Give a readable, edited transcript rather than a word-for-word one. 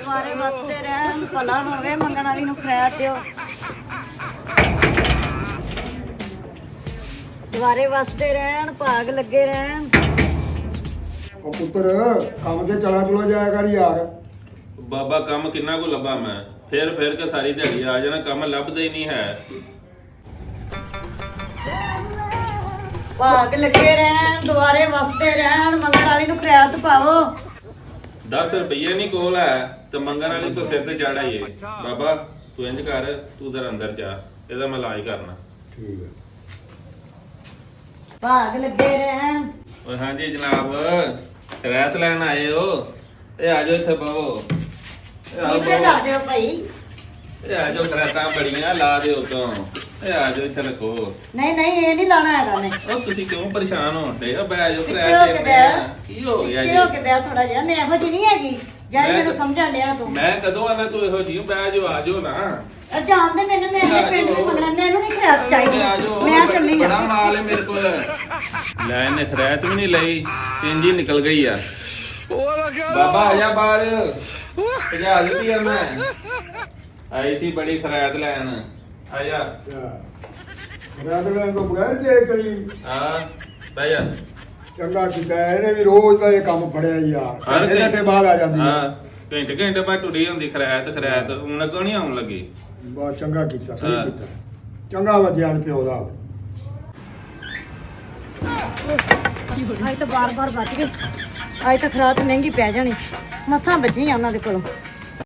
ਦੁਆਰੇ ਵਸਦੇ ਰਹਿਣ ਭਲਾ ਹੋਵੇ ਮੰਗਣ ਵਾਲੀ ਨੂੰ ਖੈਰ ਦਿਓ ਦੁਆਰੇ ਵਸਦੇ ਰਹਿਣ ਭਾਗ ਲੱਗੇ ਰਹਿਣ ਉਹ ਪੁੱਤਰ ਕੰਮ ਤੇ ਚਲਾ ਚੁਲਾ ਜਾਇਆ ਕਰ ਯਾਰ ਬਾਬਾ ਕੰਮ ਕਿੰਨਾ ਕੁ ਲੱਭਾ ਮੈਂ ਫਿਰ ਕੇ ਸਾਰੀ ਦਿਹਾੜੀ ਆ ਜਾਣਾ ਕੰਮ ਲੱਭਦਾ ਹੀ ਨਹੀਂ ਹੈ ਭਾਗ ਲੱਗੇ ਰਹਿਣ ਦੁਆਰੇ ਵਸਦੇ ਰਹਿਣ ਮੰਗਣ ਵਾਲੀ ਨੂੰ ਖੈਰ ਪਾਵੋ 10 ਰੁਪਏ ਨਹੀਂ ਕੋਲ ਹੈ ਤੇ ਮੰਗਣ ਵਾਲੀ ਤੋਂ ਸਿਰ ਤੇ ਚੜਾਈਏ ਬਾਬਾ ਤੂੰ ਇੰਜ ਕਰ ਤੂੰ ਦਰ ਅੰਦਰ ਜਾ ਇਹਦਾ ਮੈਂ ਇਲਾਜ ਕਰਨਾ ਠੀਕ ਹੈ ਭਾਗ ਲੱਗੇ ਰਹਿਣ ਓਏ ਹਾਂਜੀ ਜਨਾਬ ਰਹਿਤ ਲੈਣ ਆਏ ਹੋ ਇਹ ਆ ਜਾਓ ਇੱਥੇ ਬਵੋ ਇੱਥੇ ਲਾ ਦਿਓ ਭਾਈ ਇਹ ਆ ਜਾਓ ਖਰਾਤਾਂ ਬੜੀਆਂ ਲਾ ਦਿਓ ਤੋਂ ਇਹ ਆ ਜਾਓ ਇੱਥੇ ਰੱਖੋ ਨਹੀਂ ਇਹ ਨਹੀਂ ਲਾਣਾ ਹੈਗਾ ਮੈਂ ਉਹ ਤੁਸੀਂ ਕਿਉਂ ਪਰੇਸ਼ਾਨ ਹੋਣਦੇ ਹੋ ਬੈ ਜਾਓ ਪਿੱਛੇ ਹੋ ਕੇ ਬਹਿ। ਕੀ ਹੋ ਗਿਆ ਪਿੱਛੇ ਹੋ ਕੇ ਬਹਿ ਥੋੜਾ ਜਿਹਾ ਮੈਂ ਇਹੋ ਜਿਹੀ ਨਹੀਂ ਹੈਗੀ ਜਾਈ ਮੈਨੂੰ ਸਮਝਣ ਡਿਆ ਤੂੰ ਮੈਂ ਕਦੋਂ ਆਣਾ ਤੂੰ ਇਹੋ ਜਿਹੀ ਬੈ ਜਾਓ ਆ ਜਾਓ ਨਾ ਜਾਣਦੇ ਮੈਨੂੰ ਮੈਂ ਆਪਣੇ ਪਿੰਡ ਨੂੰ ਮੰਗਣਾ ਮੈਨੂੰ ਨਹੀਂ ਖਰਾਬ ਚਾਹੀਦੀ ਮੈਂ ਚੱਲੀ ਬੜਾ ਆ ਮਾਲ ਹੈ ਮੇਰੇ ਕੋਲ ਲੈ ਇਹਨੇ ਖਰੈਤ ਵੀ ਨਹੀਂ ਲਈ ਇੰਜ ਹੀ ਨਿਕਲ ਗਈ ਆ ਬਾਬਾ ਆ ਜਾ ਬਾਹਰ ਭਜਾ ਦਿੱਤੀ ਆ ਮੈਂ ਆਈ ਸੀ ਬੜੀ ਖਰੈਤ ਲੈਣ ਆ ਜਾ ਰਾਤ ਨੂੰ ਕੋ ਬਗੈਰ ਦੇ ਚਲੀ ਹਾਂ ਬਹਿ ਜਾ ਚੰਗਾ ਕੀਤਾ ਇਹਨੇ ਵੀ ਰੋਜ਼ ਦਾ ਇਹ ਕੰਮ ਫੜਿਆ ਯਾਰ ਘੰਟੇ ਘੰਟੇ ਬਾਅਦ ਆ ਜਾਂਦੀ ਹਾਂ ਘੰਟੇ ਬਾਅਦ ਟੁੱਟੀ ਹੁੰਦੀ ਖਰੈਤ ਹੁਣ ਅੱਗੋਂ ਨਹੀਂ ਆਉਣ ਲੱਗੀ ਬਹੁਤ ਚੰਗਾ ਕੀਤਾ ਸਹੀ ਹਾਂ। ਕੀਤਾ ਚੰਗਾ ਵੱਜਿਆ ਅੱਜ ਪਿਓ ਦਾ ਅੱਜ ਤਾਂ ਬਾਰ-ਬਾਰ ਬਚ ਗਏ ਅੱਜ ਤਾਂ ਖਰਾਤ ਮਹਿੰਗੀ ਪੈ ਜਾਣੀ ਸੀ ਮਸਾਂ ਬਚੀ ਆ ਉਹਨਾਂ ਦੇ ਕੋਲੋਂ